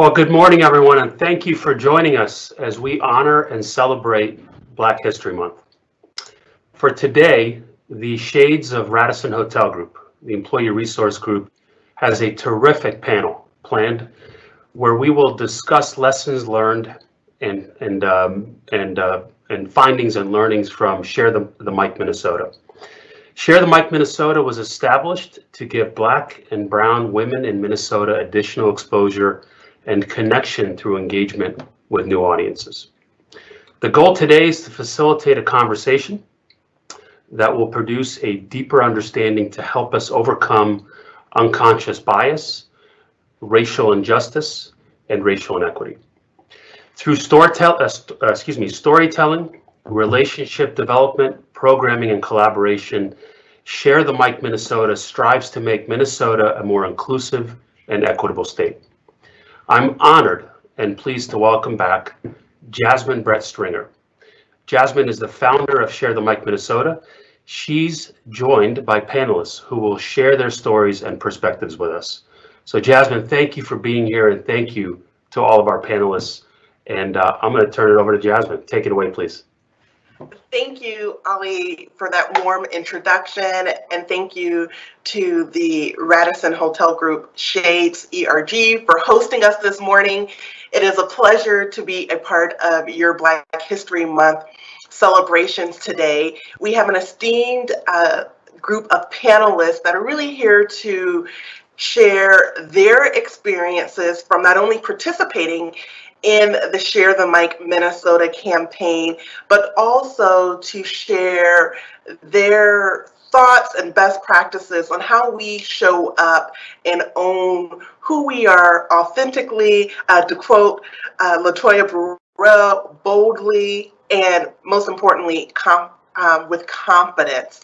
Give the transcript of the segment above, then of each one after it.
Well, good morning, everyone, and thank you for joining us as we honor and celebrate Black History Month. For today, the Shades of Radisson Hotel Group, the employee resource group, has a terrific panel planned where we will discuss lessons learned and findings and learnings from Share the Mic Minnesota. Share the Mic Minnesota was established to give Black and Brown women in Minnesota additional exposure and connection through engagement with new audiences. The goal today is to facilitate a conversation that will produce a deeper understanding to help us overcome unconscious bias, racial injustice, and racial inequity. Through storytelling, relationship development, programming, and collaboration, Share the Mic Minnesota strives to make Minnesota a more inclusive and equitable state. I'm honored and pleased to welcome back Jasmine Brett Stringer. Jasmine is the founder of Share the Mic Minnesota. She's joined by panelists who will share their stories and perspectives with us. So Jasmine, thank you for being here, and thank you to all of our panelists. And I'm going to turn it over to Jasmine. Take it away, please. Thank you, Ali, for that warm introduction, and thank you to the Radisson Hotel Group Shades ERG for hosting us this morning. It is a pleasure to be a part of your Black History Month celebrations today. We have an esteemed group of panelists that are really here to share their experiences from not only participating in the Share the Mic Minnesota campaign, but also to share their thoughts and best practices on how we show up and own who we are authentically, to quote Latoya Burrell, boldly, and most importantly, with confidence.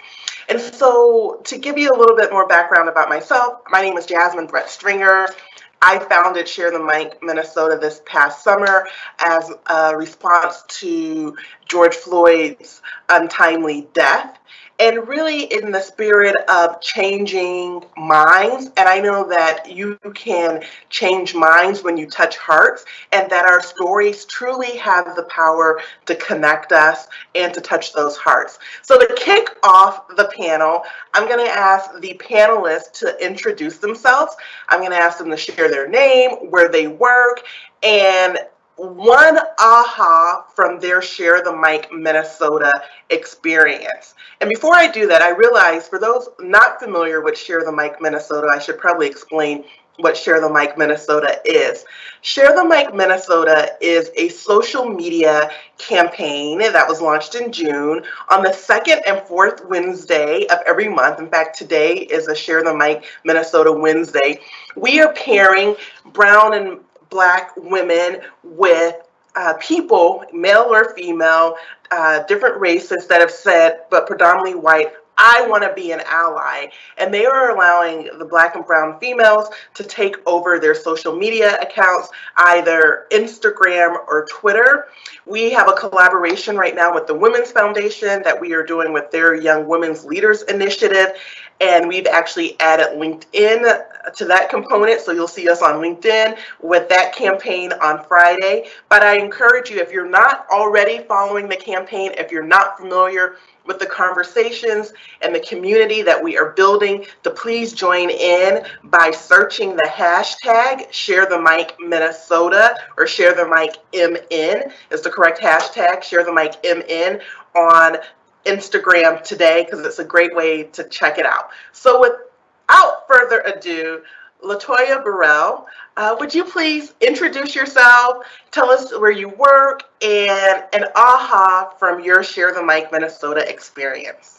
And so to give you a little bit more background about myself, my name is Jasmine Brett Stringer. I founded Share the Mic Minnesota this past summer as a response to George Floyd's untimely death, and really in the spirit of changing minds. And I know that you can change minds when you touch hearts, and that our stories truly have the power to connect us and to touch those hearts. So to kick off the panel, I'm going to ask the panelists to introduce themselves. I'm going to ask them to share their name, where they work, and one aha from their Share the Mic Minnesota experience. And before I do that, I realize for those not familiar with Share the Mic Minnesota, I should probably explain what Share the Mic Minnesota is. Share the Mic Minnesota is a social media campaign that was launched in June on the second and fourth Wednesday of every month. In fact, today is a Share the Mic Minnesota Wednesday. We are pairing Brown and Black women with people, male or female, different races that have said, but predominantly white, I want to be an ally. And they are allowing the Black and Brown females to take over their social media accounts, either Instagram or Twitter. We have a collaboration right now with the Women's Foundation that we are doing with their Young Women's Leaders Initiative. And we've actually added LinkedIn to that component. So you'll see us on LinkedIn with that campaign on Friday. But I encourage you, if you're not already following the campaign, if you're not familiar with the conversations and the community that we are building, to please join in by searching the hashtag Share the Mic Minnesota, or Share the Mic MN is the correct hashtag, Share the Mic MN, on Instagram today, because it's a great way to check it out. So without further ado, Latoya Burrell, would you please introduce yourself, tell us where you work, and an aha from your Share the Mic Minnesota experience?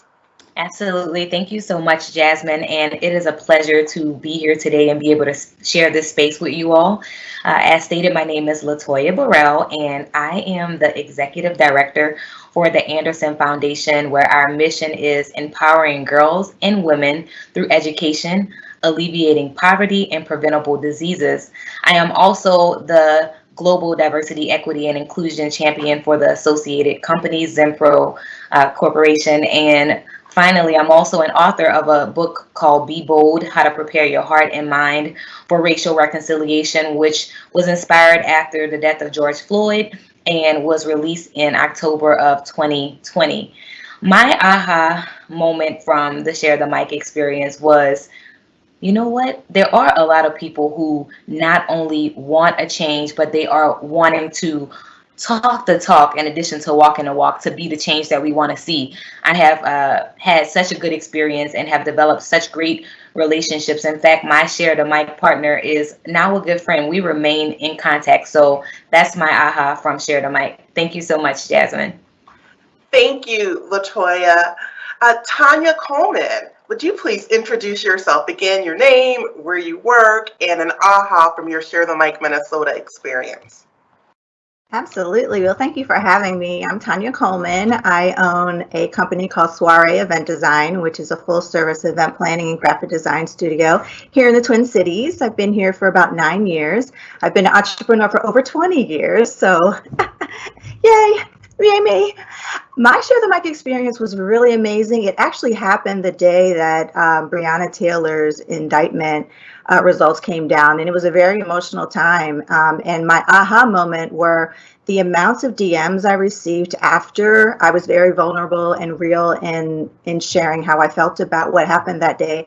Absolutely. Thank you so much, Jasmine. And it is a pleasure to be here today and be able to share this space with you all. As stated, my name is Latoya Burrell, and I am the Executive Director for the Anderson Foundation, where our mission is empowering girls and women through education, alleviating poverty and preventable diseases. I am also the Global Diversity, Equity, and Inclusion Champion for the Associated Companies, Zenpro Corporation. And finally, I'm also an author of a book called Be Bold, How to Prepare Your Heart and Mind for Racial Reconciliation, which was inspired after the death of George Floyd and was released in October of 2020. My aha moment from the Share the Mic experience was, you know what? There are a lot of people who not only want a change, but they are wanting to talk the talk in addition to walking the walk to be the change that we want to see. I have had such a good experience and have developed such great relationships. In fact, my Share the Mic partner is now a good friend. We remain in contact. So that's my aha from Share the Mic. Thank you so much, Jasmine. Thank you, LaToya. Tanya Coleman, would you please introduce yourself again, your name, where you work, and an aha from your Share the Mic Minnesota experience? Absolutely. Well, thank you for having me. I'm Tanya Coleman. I own a company called Soiree Event Design, which is a full-service event planning and graphic design studio here in the Twin Cities. I've been here for about 9 years. I've been an entrepreneur for over 20 years, so yay, yay me. My Share the Mic experience was really amazing. It actually happened the day that Breonna Taylor's indictment results came down, and it was a very emotional time. And my aha moment were the amounts of DMs I received after I was very vulnerable and real in sharing how I felt about what happened that day.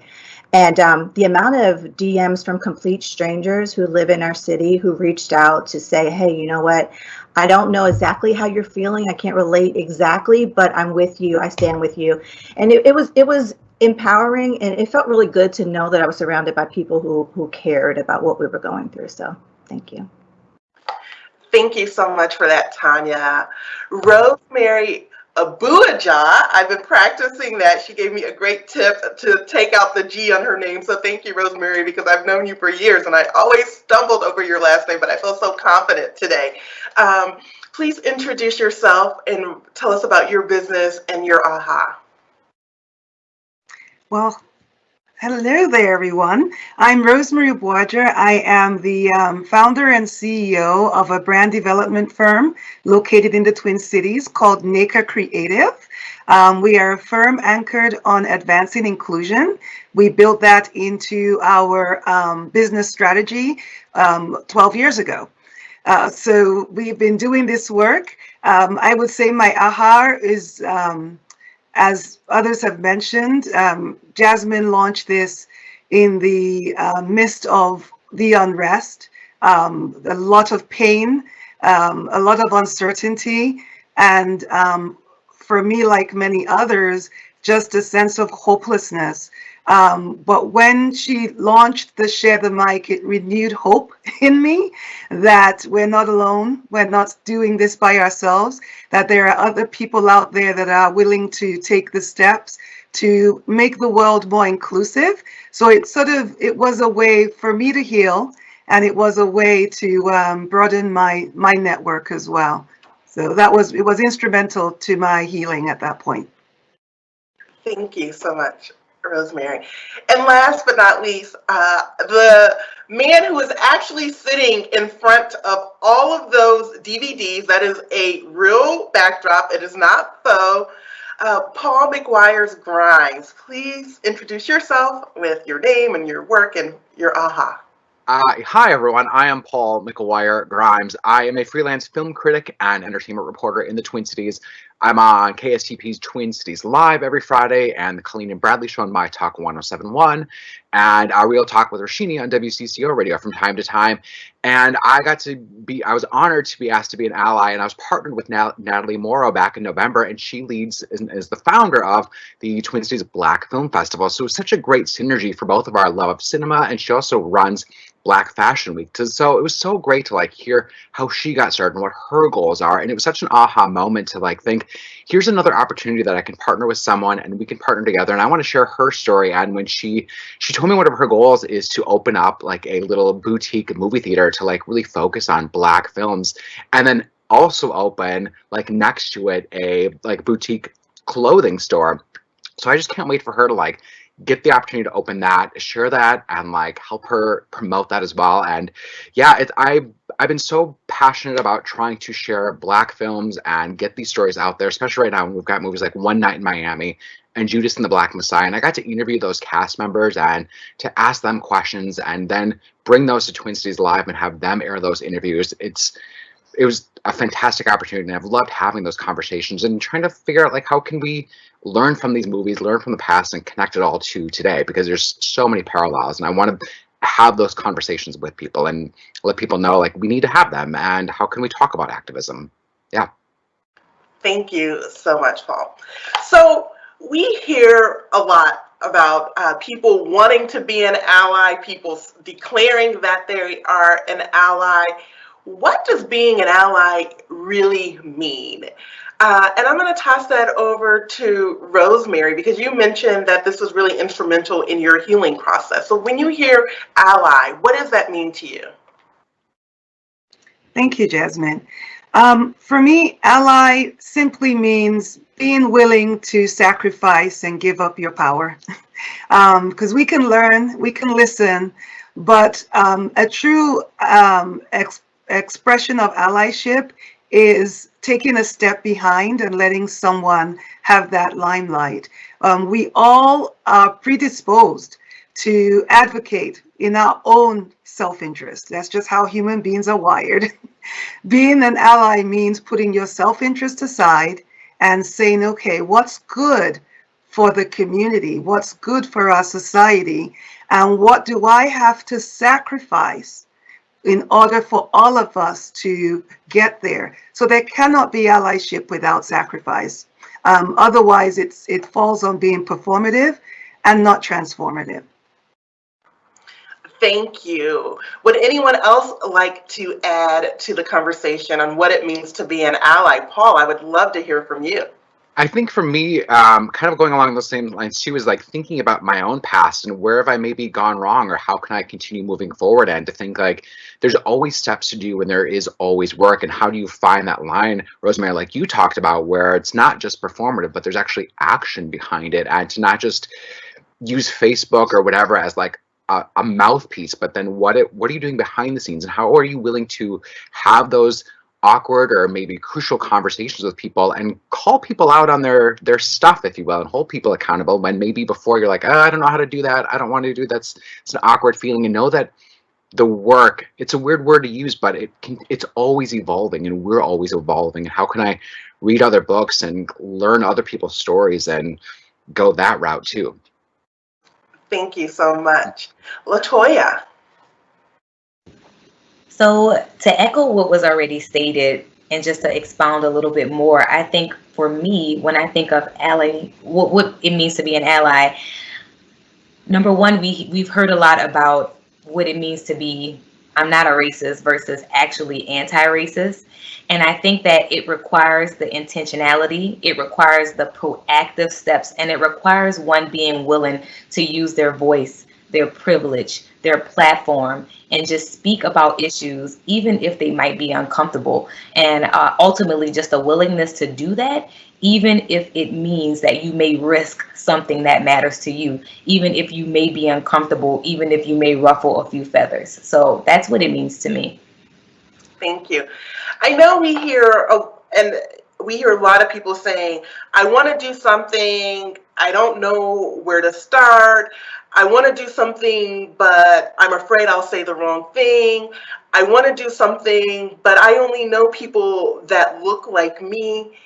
And the amount of DMs from complete strangers who live in our city who reached out to say, hey, you know what? I don't know exactly how you're feeling. I can't relate exactly, but I'm with you. I stand with you. And it was empowering, and it felt really good to know that I was surrounded by people who cared about what we were going through. So thank you. Thank you so much for that, Tanya. Rosemary Abuaja, I've been practicing that. She gave me a great tip to take out the G on her name. So thank you, Rosemary, because I've known you for years and I always stumbled over your last name, but I feel so confident today. Please introduce yourself and tell us about your business and your aha. Well, hello there, everyone. I'm Rosemary Abuaja. I am the founder and CEO of a brand development firm located in the Twin Cities called NACA Creative. We are a firm anchored on advancing inclusion. We built that into our business strategy 12 years ago. So we've been doing this work. I would say my aha is, as others have mentioned, Jasmine launched this in the midst of the unrest, a lot of pain, a lot of uncertainty, and for me, like many others, just a sense of hopelessness. But when she launched the Share the Mic, it renewed hope in me that we're not alone, we're not doing this by ourselves, that there are other people out there that are willing to take the steps to make the world more inclusive. So it was a way for me to heal, and it was a way to broaden my network as well. So it was instrumental to my healing at that point. Thank you so much, Rosemary. And last but not least, the man who is actually sitting in front of all of those DVDs, that is a real backdrop, it is not faux, Paul McGuire-Grimes. Please introduce yourself with your name and your work and your aha. Hi, everyone. I am Paul McGuire-Grimes. I am a freelance film critic and entertainment reporter in the Twin Cities. I'm on KSTP's Twin Cities Live every Friday and the Colleen and Bradley Show on My Talk 1071 and Real Talk with Rashini on WCCO Radio from time to time. And I was honored to be asked to be an ally, and I was partnered with Natalie Morrow back in November, and she leads and is the founder of the Twin Cities Black Film Festival. So it was such a great synergy for both of our love of cinema, and she also runs Black Fashion Week. So it was so great to hear how she got started and what her goals are. And it was such an aha moment to think, here's another opportunity that I can partner with someone and we can partner together. And I want to share her story. And when she told me one of her goals is to open up a little boutique movie theater to really focus on Black films, and then also open next to it a boutique clothing store. So I just can't wait for her to get the opportunity to open that, share that, and like help her promote that as well. And yeah, I've been so passionate about trying to share Black films and get these stories out there, especially right now when we've got movies like One Night in Miami and Judas and the Black Messiah. And I got to interview those cast members and to ask them questions and then bring those to Twin Cities Live and have them air those interviews. It was a fantastic opportunity, and I've loved having those conversations and trying to figure out like how can we learn from these movies, learn from the past, and connect it all to today, because there's so many parallels, and I want to have those conversations with people and let people know like we need to have them, and how can we talk about activism. Yeah. Thank you so much, Paul. So we hear a lot about people wanting to be an ally, people declaring that they are an ally. What does being an ally really mean? And I'm going to toss that over to Rosemary, because you mentioned that this was really instrumental in your healing process. So when you hear ally, what does that mean to you? Thank you, Jasmine. For me, ally simply means being willing to sacrifice and give up your power. Because we can learn, we can listen, but a true expression of allyship is taking a step behind and letting someone have that limelight. We all are predisposed to advocate in our own self-interest. That's just how human beings are wired. Being an ally means putting your self-interest aside and saying, okay, what's good for the community? What's good for our society? And what do I have to sacrifice in order for all of us to get there? So there cannot be allyship without sacrifice. Otherwise, it falls on being performative and not transformative. Thank you. Would anyone else like to add to the conversation on what it means to be an ally? Paul, I would love to hear from you. I think for me, kind of going along those same lines too, is like thinking about my own past and where have I maybe gone wrong, or how can I continue moving forward, and to think like there's always steps to do and there is always work. And how do you find that line, Rosemary, like you talked about, where it's not just performative, but there's actually action behind it, and to not just use Facebook or whatever as like a mouthpiece, but then what are you doing behind the scenes, and how are you willing to have those awkward or maybe crucial conversations with people and call people out on their stuff, if you will, and hold people accountable when maybe before you're like, oh, I don't know how to do that, I don't want to do that, it's an awkward feeling. And know that the work, it's a weird word to use, but it's always evolving, and we're always evolving. And how can I read other books and learn other people's stories and go that route too? Thank you so much. LaToya. So to echo what was already stated, and just to expound a little bit more, I think for me, when I think of ally, what it means to be an ally, number one, we've heard a lot about what it means to be, I'm not a racist versus actually anti-racist. And I think that it requires the intentionality, it requires the proactive steps, and it requires one being willing to use their voice, their privilege, their platform, and just speak about issues, even if they might be uncomfortable. And ultimately, just a willingness to do that, even if it means that you may risk something that matters to you, even if you may be uncomfortable, even if you may ruffle a few feathers. So that's what it means to me. Thank you. I know we hear a lot of people saying, I want to do something, I don't know where to start. I want to do something, but I'm afraid I'll say the wrong thing. I want to do something, but I only know people that look like me.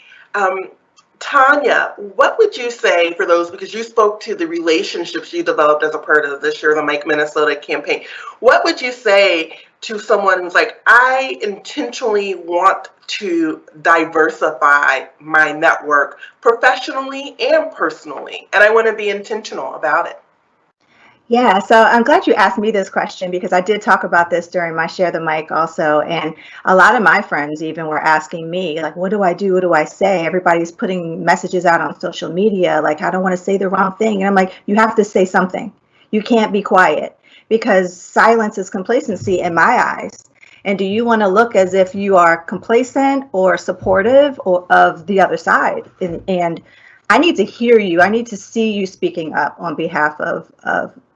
Tanya, what would you say for those, because you spoke to the relationships you developed as a part of the Share the Mic Minnesota campaign. What would you say to someone who's like, I intentionally want to diversify my network professionally and personally, and I want to be intentional about it? Yeah, so I'm glad you asked me this question, because I did talk about this during my Share the Mic also. And a lot of my friends even were asking me, like, what do I do? What do I say? Everybody's putting messages out on social media, like, I don't want to say the wrong thing. And I'm like, you have to say something. You can't be quiet, because silence is complacency in my eyes. And do you want to look as if you are complacent or supportive or of the other side? And I need to hear you. I need to see you speaking up on behalf of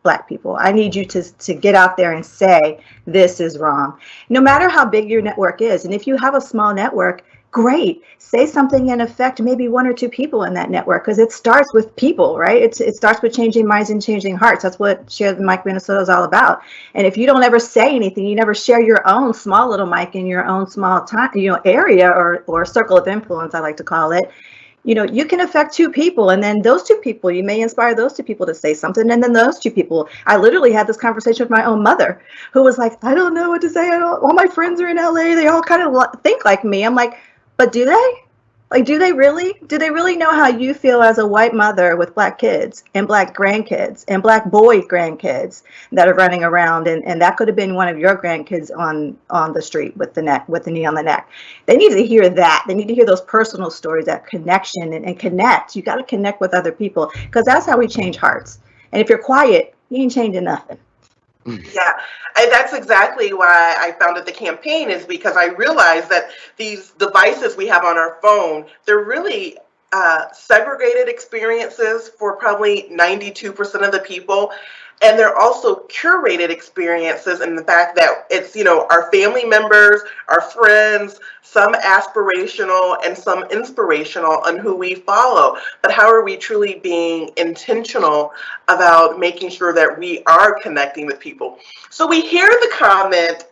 Black people. I need you to get out there and say, this is wrong. No matter how big your network is. And if you have a small network, great. Say something and affect maybe one or two people in that network, because it starts with people, right? It starts with changing minds and changing hearts. That's what Share the Mic Minnesota is all about. And if you don't ever say anything, you never share your own small little mic in your own small time, area or circle of influence, I like to call it. You can affect two people, and then those two people, you may inspire those two people to say something. And then those two people, I literally had this conversation with my own mother, who was like, I don't know what to say. All my friends are in LA. They all kind of think like me. I'm like, but do they? Like, do they really know how you feel as a white mother with Black kids and Black grandkids and Black boy grandkids that are running around? And that could have been one of your grandkids on the street with the knee on the neck. They need to hear that. They need to hear those personal stories, that connection and connect. You got to connect with other people, because that's how we change hearts. And if you're quiet, you ain't changing nothing. Yeah, and that's exactly why I founded the campaign, is because I realized that these devices we have on our phone, they're really segregated experiences for probably 92% of the people. And they're also curated experiences in the fact that it's, our family members, our friends, some aspirational and some inspirational on who we follow. But how are we truly being intentional about making sure that we are connecting with people? So we hear the comment,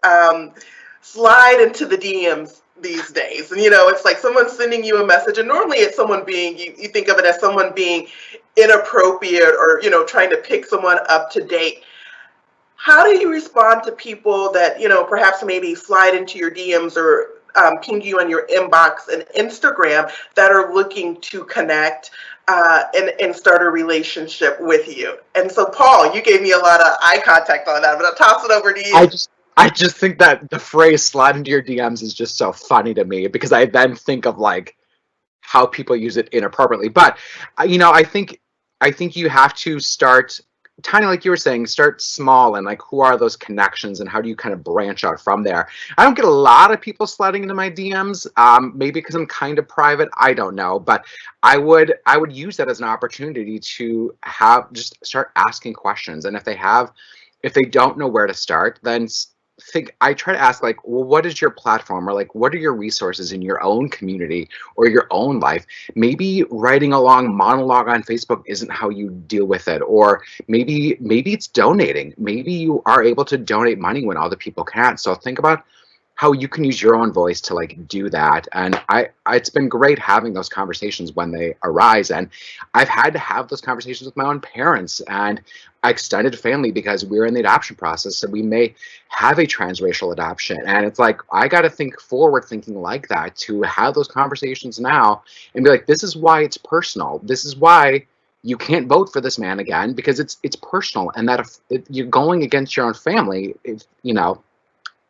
slide into the DMs these days. And, it's like someone sending you a message, and normally it's someone being, you think of it as someone being inappropriate or, trying to pick someone up to date. How do you respond to people that, perhaps maybe slide into your DMs or ping you on your inbox and Instagram that are looking to connect and start a relationship with you? And so, Paul, you gave me a lot of eye contact on that, but I'll toss it over to you. I just think that the phrase slide into your DMs is just so funny to me, because I then think of like how people use it inappropriately. But, I think you have to start tiny, like you were saying, start small, and like, who are those connections and how do you kind of branch out from there? I don't get a lot of people sliding into my DMs, maybe because I'm kind of private, I don't know, but I would use that as an opportunity to just start asking questions. And if they don't know where to start, then I try to ask, like, well, what is your platform, or like, what are your resources in your own community or your own life? Maybe writing a long monologue on Facebook isn't how you deal with it, or maybe it's donating. Maybe you are able to donate money when other people can't. So think about how you can use your own voice to like do that. And it's been great having those conversations when they arise. And I've had to have those conversations with my own parents and extended family, because we're in the adoption process. So we may have a transracial adoption. And it's like, I got to think forward thinking like that, to have those conversations now and be like, this is why it's personal. This is why you can't vote for this man again, because it's personal. And that if you're going against your own family,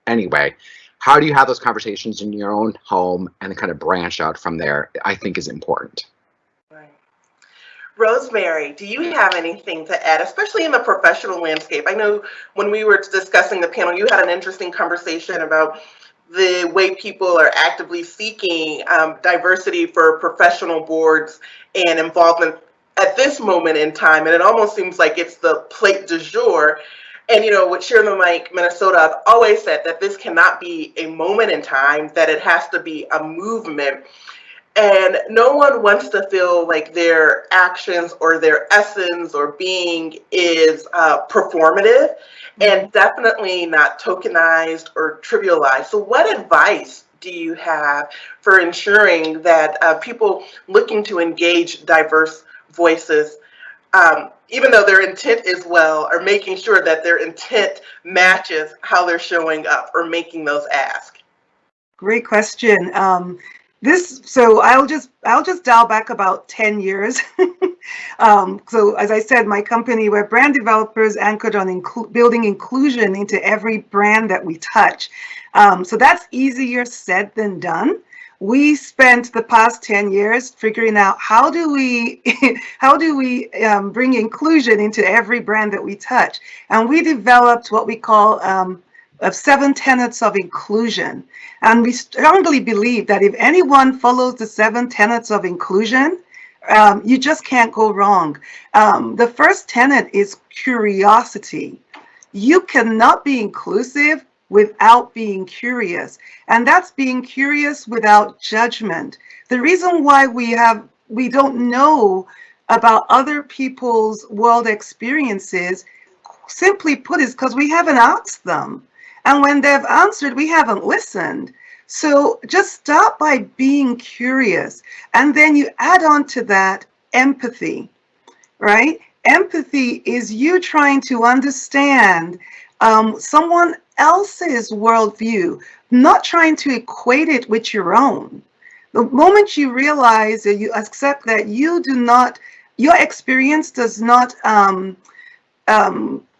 anyway. How do you have those conversations in your own home and kind of branch out from there, I think is important. Right. Rosemary, do you have anything to add, especially in the professional landscape? I know when we were discussing the panel, you had an interesting conversation about the way people are actively seeking diversity for professional boards and involvement at this moment in time. And it almost seems like it's the plate du jour. And, with Share the Mic Minnesota, I've always said that this cannot be a moment in time, that it has to be a movement. And no one wants to feel like their actions or their essence or being is performative, and definitely not tokenized or trivialized. So what advice do you have for ensuring that people looking to engage diverse voices, even though their intent is well, are making sure that their intent matches how they're showing up or making those asks? Great question. So I'll just dial back about 10 years. So as I said, my company, we're brand developers anchored on building inclusion into every brand that we touch. So that's easier said than done. We spent the past 10 years figuring out how do we bring inclusion into every brand that we touch. And we developed what we call 7 tenets of inclusion. And we strongly believe that if anyone follows the 7 tenets of inclusion, you just can't go wrong. The first tenet is curiosity. You cannot be inclusive without being curious, and that's being curious without judgment. The reason why we don't know about other people's world experiences, simply put, is because we haven't asked them. And when they've answered, we haven't listened. So just start by being curious. And then you add on to that empathy, right? Empathy is you trying to understand someone else's worldview, not trying to equate it with your own. The moment you realize that you accept that your experience does not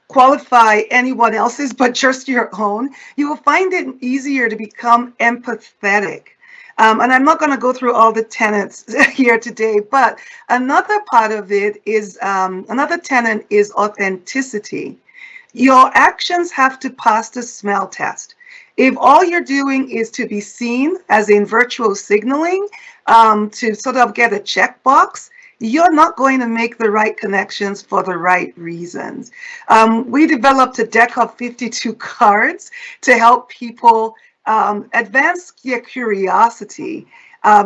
qualify anyone else's but just your own, you will find it easier to become empathetic. And I'm not going to go through all the tenets here today, but another part of it is, another tenet is authenticity. Your actions have to pass the smell test. If all you're doing is to be seen, as in virtual signaling, to sort of get a checkbox, you're not going to make the right connections for the right reasons. We developed a deck of 52 cards to help people advance their curiosity.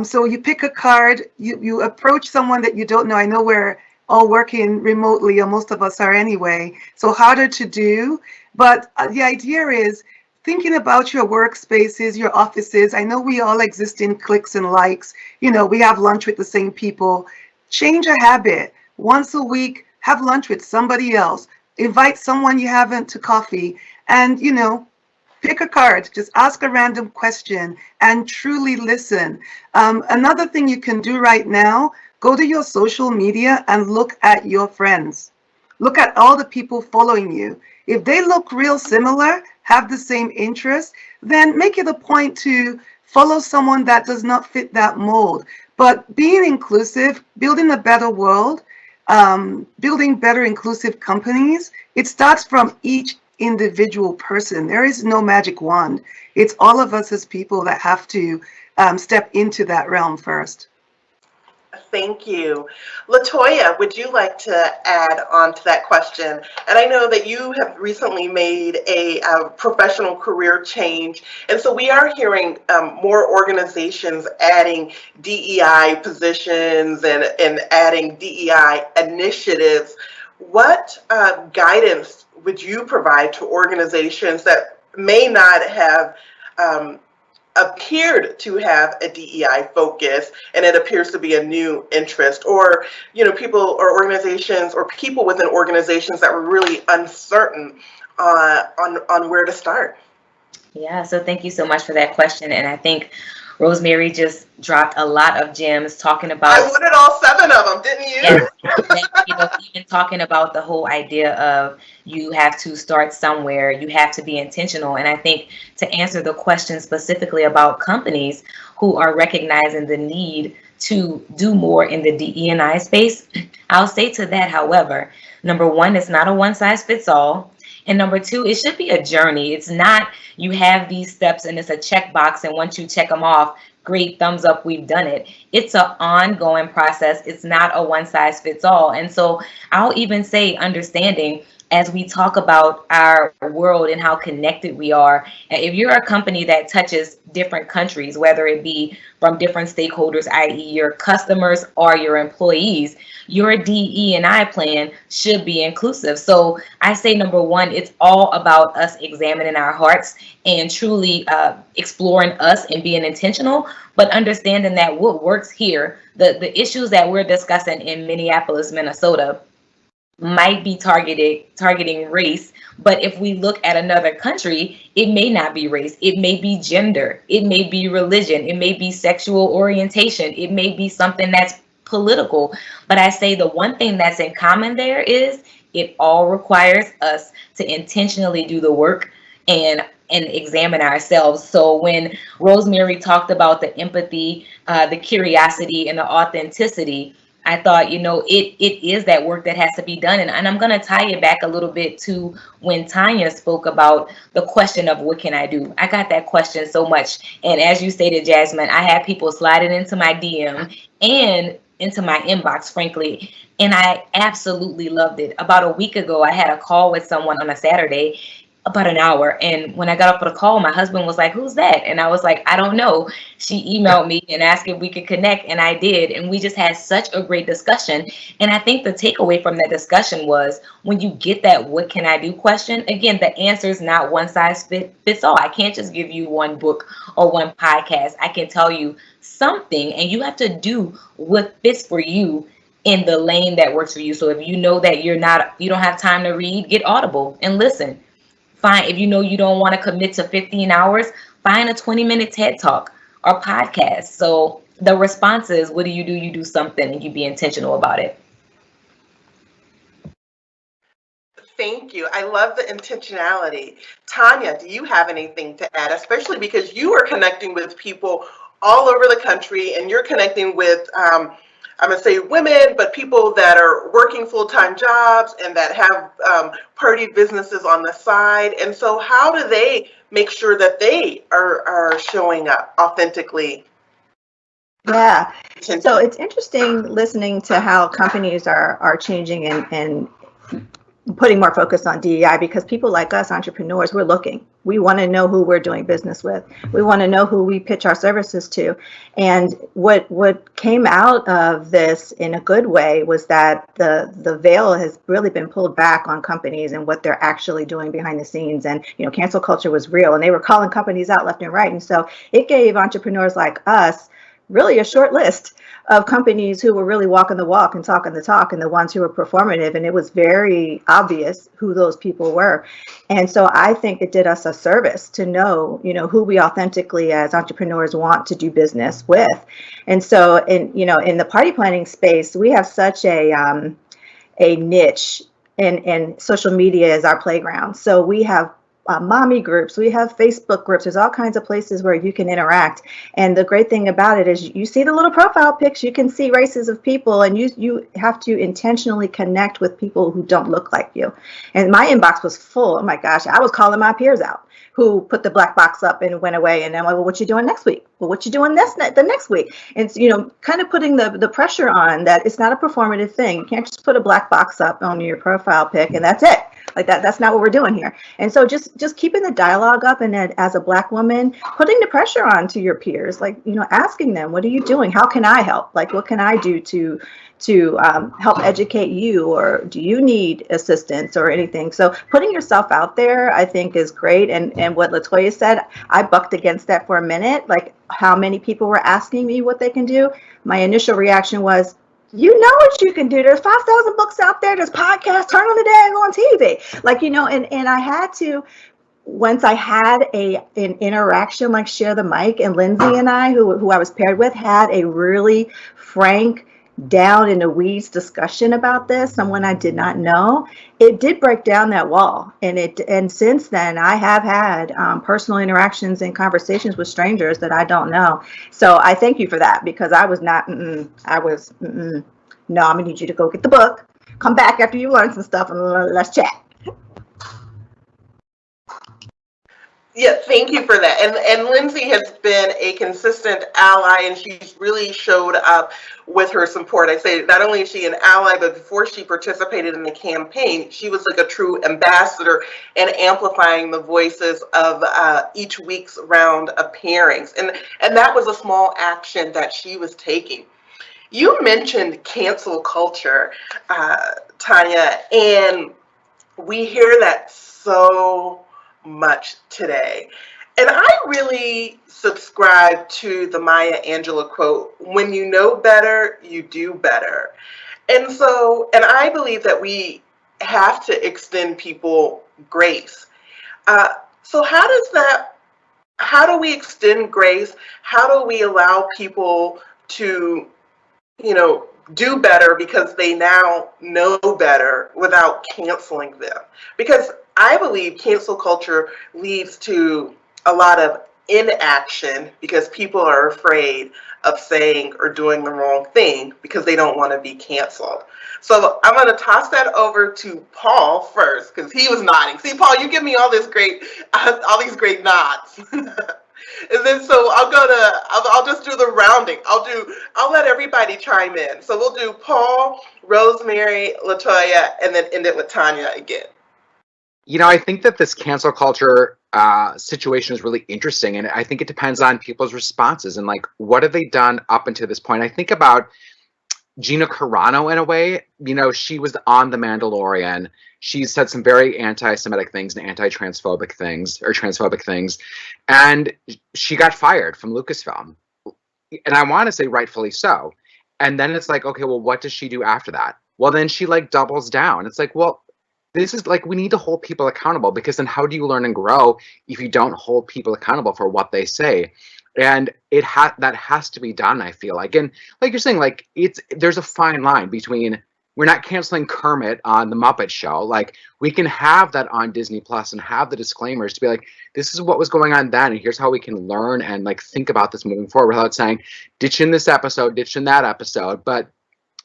So you pick a card, you approach someone that you don't know. I know we're all working remotely, or most of us are anyway, so harder to do. But the idea is thinking about your workspaces, your offices. I know we all exist in cliques and likes. You know, we have lunch with the same people. Change a habit. Once a week, have lunch with somebody else. Invite someone you haven't to coffee, and, you know, pick a card. Just ask a random question and truly listen. Another thing you can do right now, go to your social media and look at your friends. Look at all the people following you. If they look real similar, have the same interests, then make it a point to follow someone that does not fit that mold. But being inclusive, building a better world, building better inclusive companies, it starts from each individual person. There is no magic wand. It's all of us as people that have to step into that realm first. Thank you. Latoya, would you like to add on to that question? And I know that you have recently made a professional career change. And so we are hearing more organizations adding DEI positions and adding DEI initiatives. What guidance would you provide to organizations that may not have appeared to have a DEI focus, and it appears to be a new interest, or, you know, people or organizations or people within organizations that were really uncertain on where to start? Yeah, so thank you so much for that question. And I think Rosemary just dropped a lot of gems talking about. I wanted all 7 of them, didn't you? Yes, you know, even talking about the whole idea of you have to start somewhere, you have to be intentional. And I think to answer the question specifically about companies who are recognizing the need to do more in the DE&I space, I'll say to that, however, number one, it's not a one size fits all. And number two, it should be a journey. It's not you have these steps and it's a checkbox, and once you check them off, great, thumbs up, we've done it. It's an ongoing process. It's not a one size fits all. And so I'll even say understanding as we talk about our world and how connected we are. If you're a company that touches different countries, whether it be from different stakeholders, i.e. your customers or your employees, your DE&I plan should be inclusive. So I say, number one, it's all about us examining our hearts and truly exploring us and being intentional, but understanding that what works here, the issues that we're discussing in Minneapolis, Minnesota, might be targeting race, but if we look at another country, it may not be race, it may be gender, it may be religion, it may be sexual orientation, it may be something that's political. But I say the one thing that's in common there is it all requires us to intentionally do the work and examine ourselves. So when Rosemary talked about the empathy, the curiosity, and the authenticity, I thought, you know, it is that work that has to be done. And I'm going to tie it back a little bit to when Tanya spoke about the question of what can I do? I got that question so much. And as you stated, Jasmine, I had people sliding into my DM and into my inbox, frankly. And I absolutely loved it. About a week ago, I had a call with someone on a Saturday, about an hour. And when I got off of the call, my husband was like, "Who's that?" And I was like, "I don't know." She emailed me and asked if we could connect, and I did. And we just had such a great discussion. And I think the takeaway from that discussion was, when you get that "what can I do" question, again, the answer is not one size fits all. I can't just give you one book or one podcast. I can tell you something, and you have to do what fits for you in the lane that works for you. So if you know that you don't have time to read, get Audible and listen. Fine. If you know you don't want to commit to 15 hours, find a 20-minute TED Talk or podcast. So the response is, what do? You do something, and you be intentional about it. Thank you. I love the intentionality. Tanya, do you have anything to add, especially because you are connecting with people all over the country, and you're connecting with, I'm going to say women, but people that are working full-time jobs and that have party businesses on the side. And so how do they make sure that they are showing up authentically? Yeah. So it's interesting listening to how companies are changing and putting more focus on DEI, because people like us, entrepreneurs, we're looking. We want to know who we're doing business with. We want to know who we pitch our services to. And what came out of this in a good way was that the veil has really been pulled back on companies and what they're actually doing behind the scenes. And, cancel culture was real, and they were calling companies out left and right. And so it gave entrepreneurs like us really a short list of companies who were really walking the walk and talking the talk, and the ones who were performative. And it was very obvious who those people were. And so I think it did us a service to know, who we authentically as entrepreneurs want to do business with. And so in the party planning space, we have such a niche, and social media is our playground. So we have mommy groups, we have Facebook groups, there's all kinds of places where you can interact. And the great thing about it is you see the little profile pics, you can see races of people, and you have to intentionally connect with people who don't look like you. And my inbox was full. Oh my gosh, I was calling my peers out who put the black box up and went away. And I'm like, well, what you doing next week? Well, what you doing the next week? And kind of putting the pressure on that it's not a performative thing. You can't just put a black box up on your profile pic and that's it. Like that's not what we're doing here. And so just keeping the dialogue up, and then as a Black woman, putting the pressure on to your peers, like, asking them, what are you doing? How can I help? Like, what can I do to help educate you, or do you need assistance or anything? So putting yourself out there, I think, is great. And what Latoya said, I bucked against that for a minute, like how many people were asking me what they can do. My initial reaction was, you know what you can do. There's 5,000 books out there. There's podcasts. Turn on the day, go on TV. Like, and I had to, once I had an interaction, like Share the Mic, and Lindsay and I, who I was paired with, had a really frank, down in the weeds discussion about this, someone I did not know, it did break down that wall. And since then, I have had personal interactions and conversations with strangers that I don't know. So I thank you for that, because I was not, no, I'm gonna need you to go get the book, come back after you learn some stuff, and let's chat. Yeah, thank you for that. And Lindsay has been a consistent ally, and she's really showed up with her support. I say not only is she an ally, but before she participated in the campaign, she was like a true ambassador and amplifying the voices of each week's round of pairings. And that was a small action that she was taking. You mentioned cancel culture, Tanya, and we hear that so much today. And I really subscribe to the Maya Angelou quote, when you know better, you do better. And I believe that we have to extend people grace. So how do we extend grace? How do we allow people to, do better because they now know better without canceling them? Because I believe cancel culture leads to a lot of inaction because people are afraid of saying or doing the wrong thing because they don't want to be canceled. So I'm going to toss that over to Paul first, because he was nodding. See, Paul, you give me all these great nods. And then so I'll just do the rounding. I'll let everybody chime in. So we'll do Paul, Rosemary, Latoya, and then end it with Tanya again. You know, I think that this cancel culture situation is really interesting, and I think it depends on people's responses and like what have they done up until this point. I think about Gina Carano in a way. You know, she was on The Mandalorian. She said some very anti-Semitic things and anti-transphobic things, or transphobic things, and she got fired from Lucasfilm. And I want to say rightfully so. And then it's like, okay, well, what does she do after that? Well, then she like doubles down. It's like, well, this is like, we need to hold people accountable, because then how do you learn and grow if you don't hold people accountable for what they say? And that has to be done, I feel like. And like you're saying, like there's a fine line between, we're not canceling Kermit on the Muppet Show. Like, we can have that on Disney Plus and have the disclaimers to be like, this is what was going on then, and here's how we can learn and like think about this moving forward, without saying ditching this episode, ditching that episode. But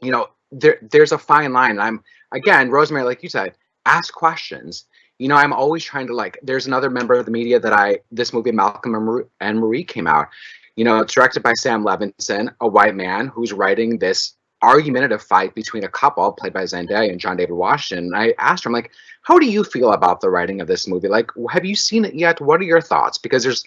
you know, there's a fine line. And again, Rosemary, like you said, ask questions. You know, I'm always trying to like, there's another member of the media that this movie Malcolm and Marie came out. You know, it's directed by Sam Levinson, a white man who's writing this argumentative fight between a couple played by Zendaya and John David Washington. And I asked her, I'm like, how do you feel about the writing of this movie? Like, have you seen it yet? What are your thoughts? Because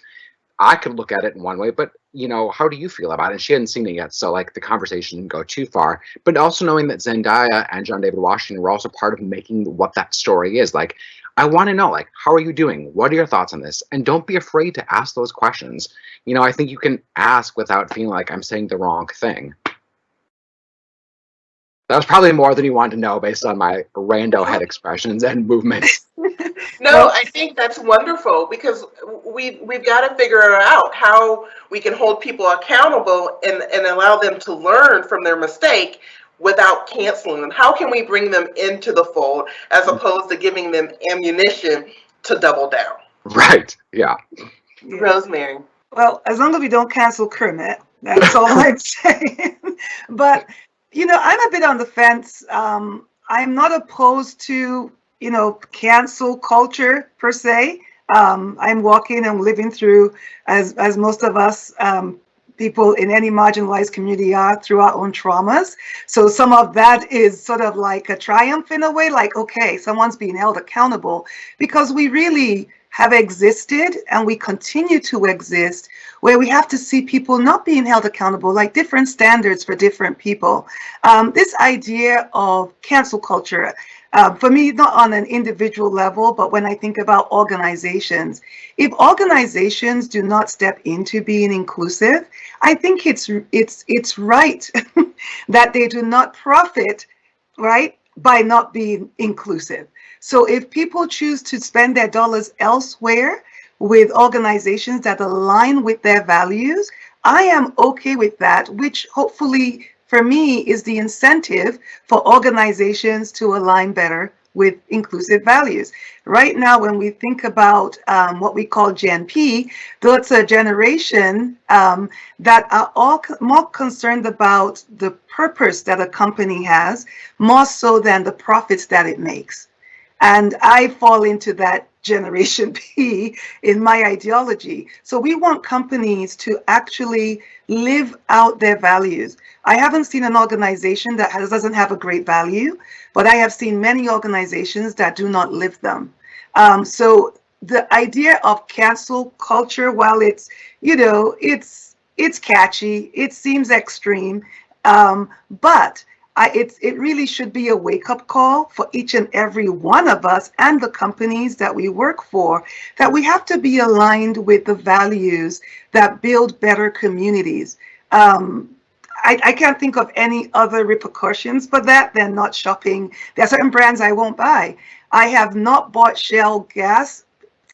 I could look at it in one way, but you know, how do you feel about it? And she hadn't seen it yet, so like the conversation didn't go too far. But also knowing that Zendaya and John David Washington were also part of making what that story is. Like, I want to know, like, how are you doing? What are your thoughts on this? And don't be afraid to ask those questions. You know, I think you can ask without feeling like I'm saying the wrong thing. That was probably more than you wanted to know based on my rando head expressions and movements. No, I think that's wonderful, because we've got to figure out how we can hold people accountable and allow them to learn from their mistake without canceling them. How can we bring them into the fold as opposed to giving them ammunition to double down? Right. Yeah. Rosemary. Well, as long as we don't cancel Kermit, that's all I'm saying. But, you know, I'm a bit on the fence. I'm not opposed to, you know, cancel culture per se. I'm walking and living through, as most of us people in any marginalized community are, through our own traumas. So some of that is sort of like a triumph in a way, like, okay, someone's being held accountable, because we really have existed and we continue to exist where we have to see people not being held accountable, like different standards for different people. This idea of cancel culture, for me, not on an individual level, but when I think about organizations, if organizations do not step into being inclusive, I think it's right that they do not profit, right, by not being inclusive. So if people choose to spend their dollars elsewhere with organizations that align with their values, I am okay with that, which hopefully for me is the incentive for organizations to align better with inclusive values. Right now, when we think about what we call Gen P, that's a generation that are all more concerned about the purpose that a company has, more so than the profits that it makes. And I fall into that Generation P in my ideology. So we want companies to actually live out their values. I haven't seen an organization that doesn't have a great value, but I have seen many organizations that do not live them. So the idea of cancel culture, while it's, you know, it's catchy, it seems extreme, but it really should be a wake-up call for each and every one of us and the companies that we work for, that we have to be aligned with the values that build better communities. I can't think of any other repercussions for that than not shopping. There are certain brands I won't buy. I have not bought Shell gas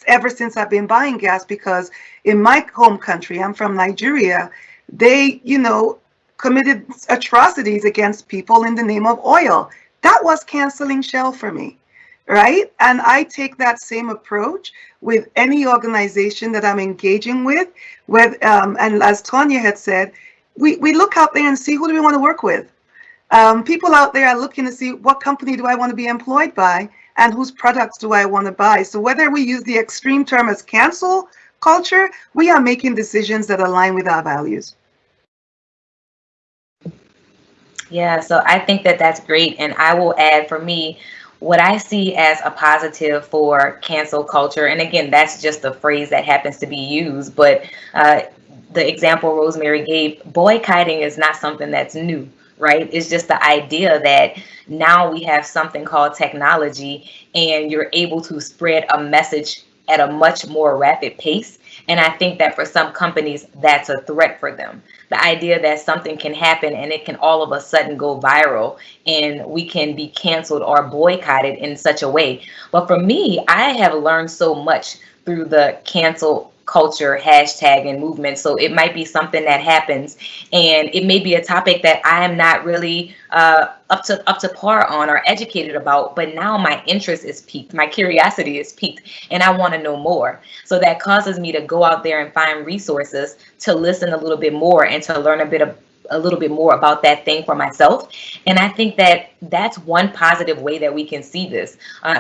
ever since I've been buying gas, because in my home country, I'm from Nigeria, they, you know, committed atrocities against people in the name of oil. That was canceling Shell for me, right? And I take that same approach with any organization that I'm engaging with. And as Tanya had said, we look out there and see, who do we want to work with? People out there are looking to see, what company do I want to be employed by, and whose products do I want to buy? So whether we use the extreme term as cancel culture, we are making decisions that align with our values. Yeah, so I think that that's great. And I will add for me, what I see as a positive for cancel culture, and again, that's just a phrase that happens to be used, but the example Rosemary gave, boycotting is not something that's new, right? It's just the idea that now we have something called technology and you're able to spread a message at a much more rapid pace. And I think that for some companies, that's a threat for them. The idea that something can happen and it can all of a sudden go viral and we can be canceled or boycotted in such a way. But for me, I have learned so much through the cancel culture hashtag and movement. So it might be something that happens and it may be a topic that I am not really up to par on or educated about, but now my interest is piqued, my curiosity is piqued, and I want to know more. So that causes me to go out there and find resources to listen a little bit more and to learn a little bit more about that thing for myself. And I think that that's one positive way that we can see this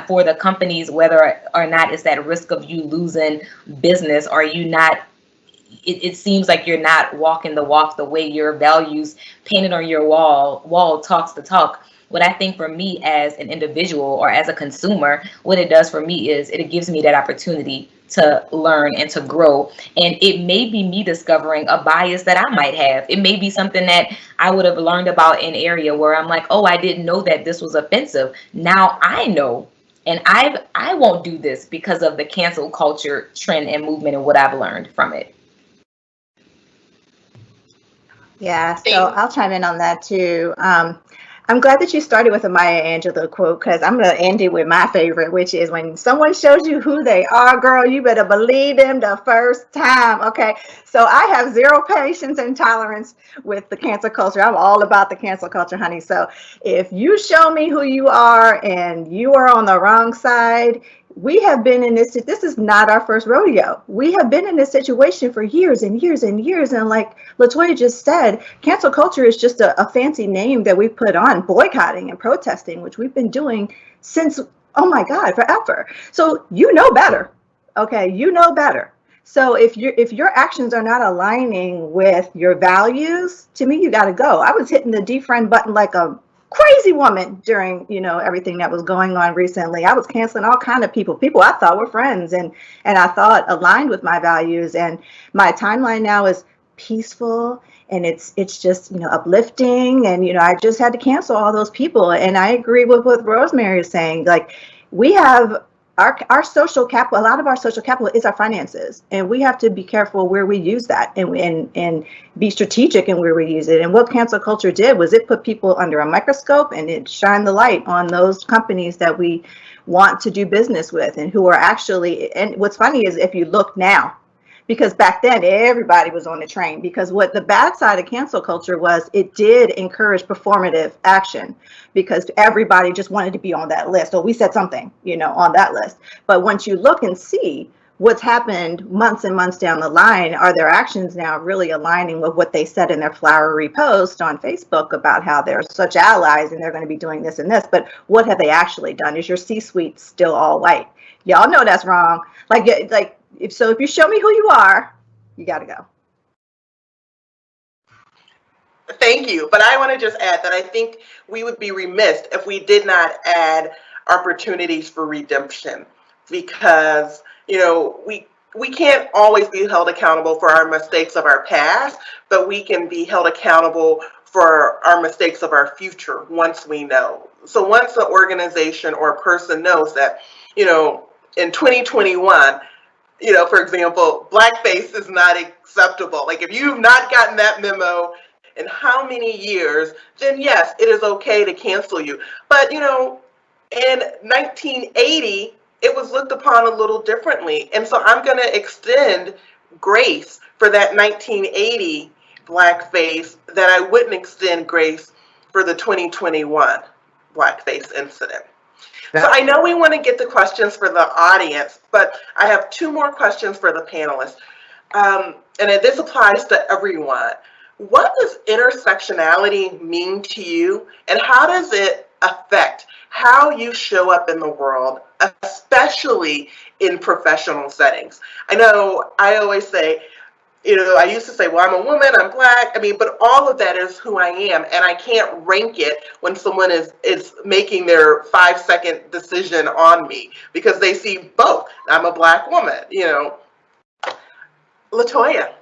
for the companies, whether or not it's that risk of you losing business or you not. It seems like you're not walking the walk the way your values painted on your wall talks the talk. What I think for me as an individual or as a consumer, what it does for me is it gives me that opportunity to learn and to grow. And it may be me discovering a bias that I might have. It may be something that I would have learned about in an area where I'm like, oh, I didn't know that this was offensive. Now I know. And I won't do this because of the cancel culture trend and movement and what I've learned from it. Yeah, so I'll chime in on that too. I'm glad that you started with a Maya Angelou quote because I'm going to end it with my favorite, which is when someone shows you who they are, girl, you better believe them the first time. Okay, so I have zero patience and tolerance with the cancel culture. I'm all about the cancel culture, honey. So if you show me who you are and you are on the wrong side, we have been in this is not our first rodeo. We have been in this situation for years and years and years. And like LaToya just said, cancel culture is just a fancy name that we put on boycotting and protesting, which we've been doing since, oh my God, forever. So you know better. Okay, you know better. So if your actions are not aligning with your values, to me, you got to go. I was hitting the defriend button like a crazy woman during, everything that was going on recently. I was canceling all kind of people I thought were friends and I thought aligned with my values. And my timeline now is peaceful and it's just, uplifting. And, I just had to cancel all those people. And I agree with what Rosemary is saying. Like, we have our social capital, a lot of our social capital is our finances, and we have to be careful where we use that and be strategic in where we use it. And what cancel culture did was it put people under a microscope and it shined the light on those companies that we want to do business with and who are actually, and what's funny is if you look now, because back then everybody was on the train, because what the bad side of cancel culture was, it did encourage performative action because everybody just wanted to be on that list. Or we said something, on that list. But once you look and see what's happened months and months down the line, are their actions now really aligning with what they said in their flowery post on Facebook about how they're such allies and they're going to be doing this and this? But what have they actually done? Is your C-suite still all white? Y'all know that's wrong. If you show me who you are, you got to go. Thank you. But I want to just add that I think we would be remiss if we did not add opportunities for redemption, because, we can't always be held accountable for our mistakes of our past, but we can be held accountable for our mistakes of our future once we know. So once an organization or a person knows that, in 2021, for example, blackface is not acceptable. Like, if you've not gotten that memo in how many years, then yes, it is okay to cancel you. But, in 1980, it was looked upon a little differently. And so I'm going to extend grace for that 1980 blackface that I wouldn't extend grace for the 2021 blackface incident. So I know we want to get the questions for the audience, but I have two more questions for the panelists. And this applies to everyone. What does intersectionality mean to you, and how does it affect how you show up in the world, especially in professional settings. I know I always say, I used to say, well, I'm a woman, I'm Black. I mean, but all of that is who I am. And I can't rank it when someone is making their 5-second decision on me because they see both. I'm a Black woman, LaToya.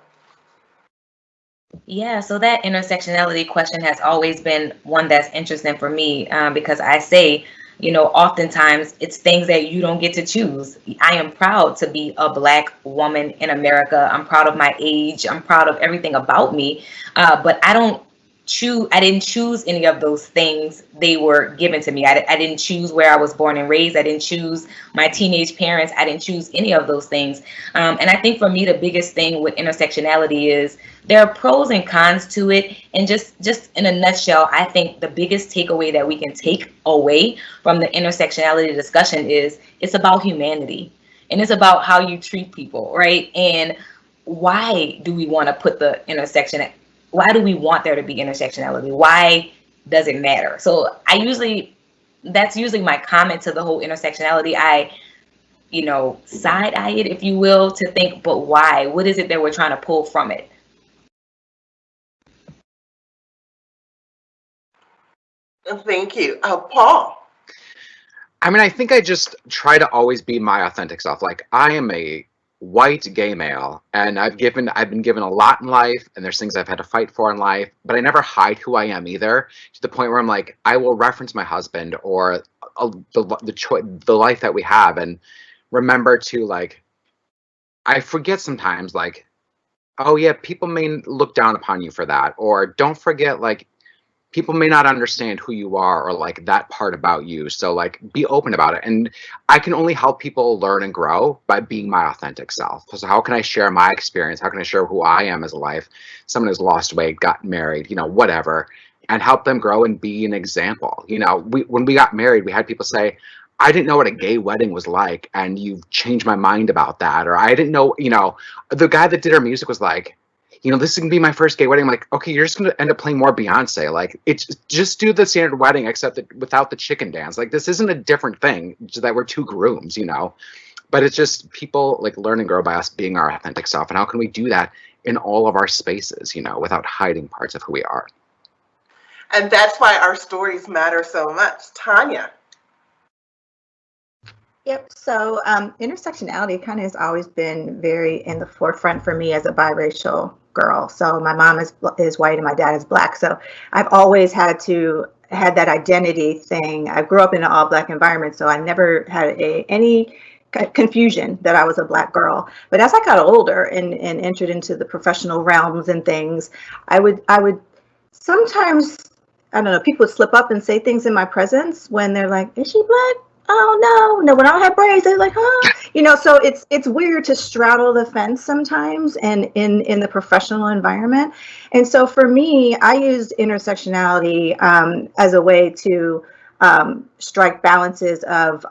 Yeah, so that intersectionality question has always been one that's interesting for me because I say, oftentimes it's things that you don't get to choose. I am proud to be a Black woman in America. I'm proud of my age. I'm proud of everything about me. But I didn't choose any of those things. They were given to me. I didn't choose where I was born and raised. I didn't choose my teenage parents. I didn't choose any of those things. And I think for me, the biggest thing with intersectionality is there are pros and cons to it. And just in a nutshell, I think the biggest takeaway that we can take away from the intersectionality discussion is it's about humanity. And it's about how you treat people, right? And why do we want to put the intersection? Why do we want there to be intersectionality? Why does it matter? So that's usually my comment to the whole intersectionality. I, side eye it, if you will, to think, but why? What is it that we're trying to pull from it? Thank you. Paul. I mean, I think I just try to always be my authentic self. Like, I am a white gay male, and I've been given a lot in life, and there's things I've had to fight for in life, but I never hide who I am either, to the point where I'm like, I will reference my husband or the life that we have, and remember to, like, I forget sometimes, like, oh yeah, people may look down upon you for that, or don't forget, like, people may not understand who you are or like that part about you. So like, be open about it. And I can only help people learn and grow by being my authentic self. So how can I share my experience? How can I share who I am as a life? Someone who's lost weight, got married, whatever, and help them grow and be an example. When we got married, we had people say, I didn't know what a gay wedding was like, and you've changed my mind about that. Or I didn't know, the guy that did our music was like, this is gonna be my first gay wedding. I'm like, okay, you're just gonna end up playing more Beyonce. Like, it's just do the standard wedding, except that without the chicken dance. Like, this isn't a different thing, just that we're two grooms, But it's just people like learn and grow by us being our authentic self. And how can we do that in all of our spaces, without hiding parts of who we are? And that's why our stories matter so much. Tanya. Yep. So intersectionality kind of has always been very in the forefront for me as a biracial girl. So my mom is white and my dad is Black. So I've always had that identity thing. I grew up in an all Black environment, so I never had any confusion that I was a Black girl. But as I got older and entered into the professional realms and things, I would sometimes, I don't know, people would slip up and say things in my presence when they're like, is she Black? Oh no, when I don't have braids, they're like, huh? So it's weird to straddle the fence sometimes and in the professional environment. And so for me, I used intersectionality as a way to strike balances of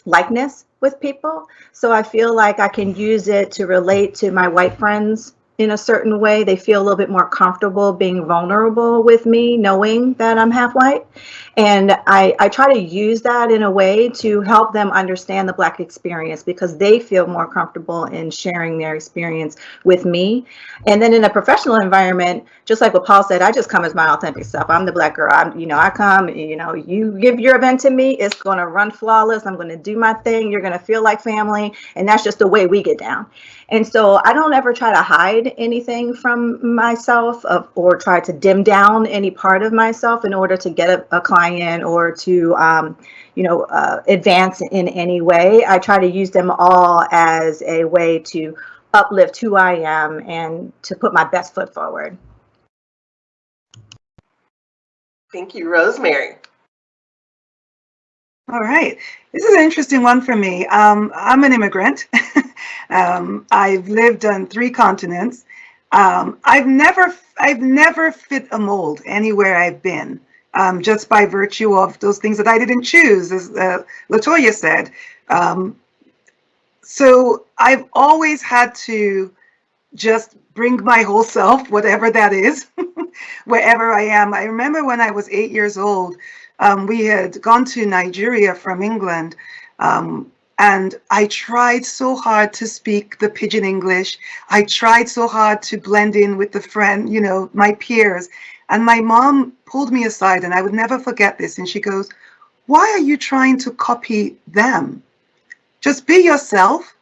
likeness with people. So I feel like I can use it to relate to my white friends in a certain way. They feel a little bit more comfortable being vulnerable with me, knowing that I'm half white. And I try to use that in a way to help them understand the Black experience because they feel more comfortable in sharing their experience with me. And then in a professional environment, just like what Paul said, I just come as my authentic self. I'm the Black girl. I come, you give your event to me, it's going to run flawless. I'm going to do my thing. You're going to feel like family. And that's just the way we get down. And so I don't ever try to hide anything from myself or try to dim down any part of myself in order to get a client or to, advance in any way. I try to use them all as a way to uplift who I am and to put my best foot forward. Thank you, Rosemary. All right. This is an interesting one for me. I'm an immigrant. I've lived on 3 continents. I've never fit a mold anywhere I've been, just by virtue of those things that I didn't choose, as LaToya said. So I've always had to just bring my whole self, whatever that is, wherever I am. I remember when I was 8 years old, We had gone to Nigeria from England, and I tried so hard to speak the pidgin English. I tried so hard to blend in with the friend, my peers. And my mom pulled me aside, and I would never forget this. And she goes, "Why are you trying to copy them? Just be yourself,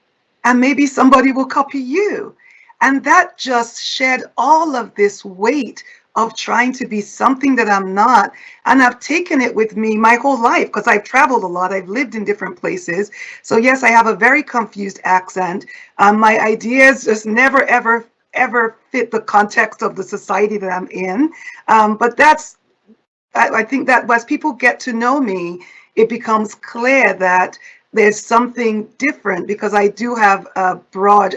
and maybe somebody will copy you." And that just shed all of this weight of trying to be something that I'm not. And I've taken it with me my whole life because I've traveled a lot. I've lived in different places. So yes, I have a very confused accent. My ideas just never, ever, ever fit the context of the society that I'm in. But I think that as people get to know me, it becomes clear that there's something different because I do have a broad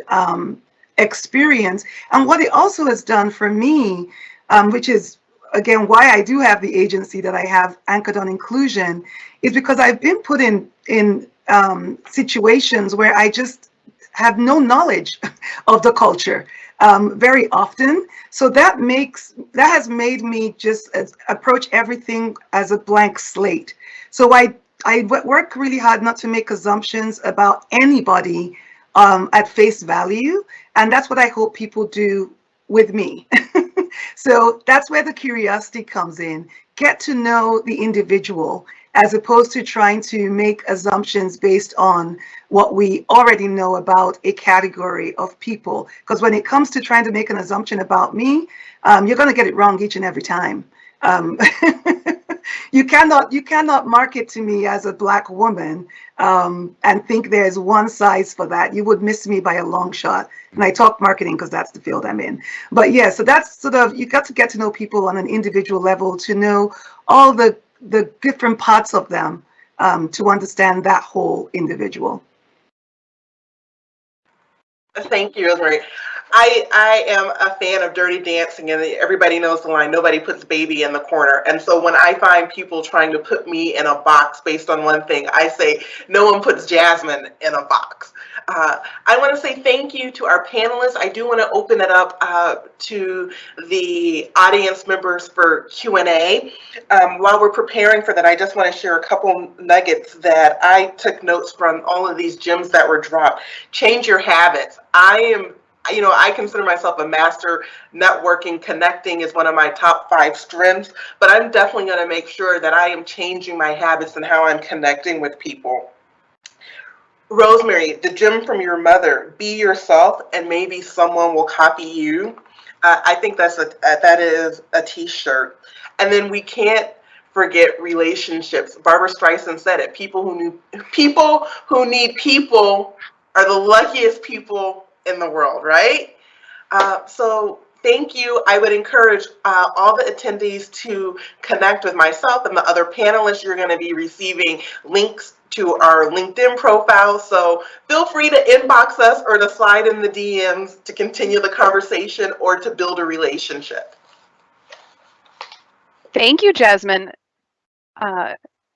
experience. And what it also has done for me, which is, again, why I do have the agency that I have anchored on inclusion, is because I've been put in situations where I just have no knowledge of the culture very often. So that has made me just approach everything as a blank slate. So I work really hard not to make assumptions about anybody at face value. And that's what I hope people do with me. So that's where the curiosity comes in. Get to know the individual as opposed to trying to make assumptions based on what we already know about a category of people. Because when it comes to trying to make an assumption about me, you're going to get it wrong each and every time. You cannot market to me as a Black woman and think there's one size for that. You would miss me by a long shot. And I talk marketing because that's the field I'm in. But yeah, so that's sort of, you got to get to know people on an individual level to know all the different parts of them to understand that whole individual. Thank you, Rosemary. I am a fan of Dirty Dancing, and everybody knows the line, nobody puts baby in the corner. And so when I find people trying to put me in a box based on one thing, I say, no one puts Jasmine in a box. I want to say thank you to our panelists. I do want to open it up to the audience members for Q&A. While we're preparing for that, I just want to share a couple nuggets that I took notes from all of these gems that were dropped. Change your habits. I consider myself a master networking. Connecting is one of my top 5 strengths, but I'm definitely going to make sure that I am changing my habits and how I'm connecting with people. Rosemary, the gem from your mother, be yourself and maybe someone will copy you. I think that is a t-shirt. And then we can't forget relationships. Barbara Streisand said it, people who need people are the luckiest people in the world, right? So thank you. I would encourage all the attendees to connect with myself and the other panelists. You're going to be receiving links to our LinkedIn profile. So feel free to inbox us or to slide in the DMs to continue the conversation or to build a relationship. Thank you, Jasmine.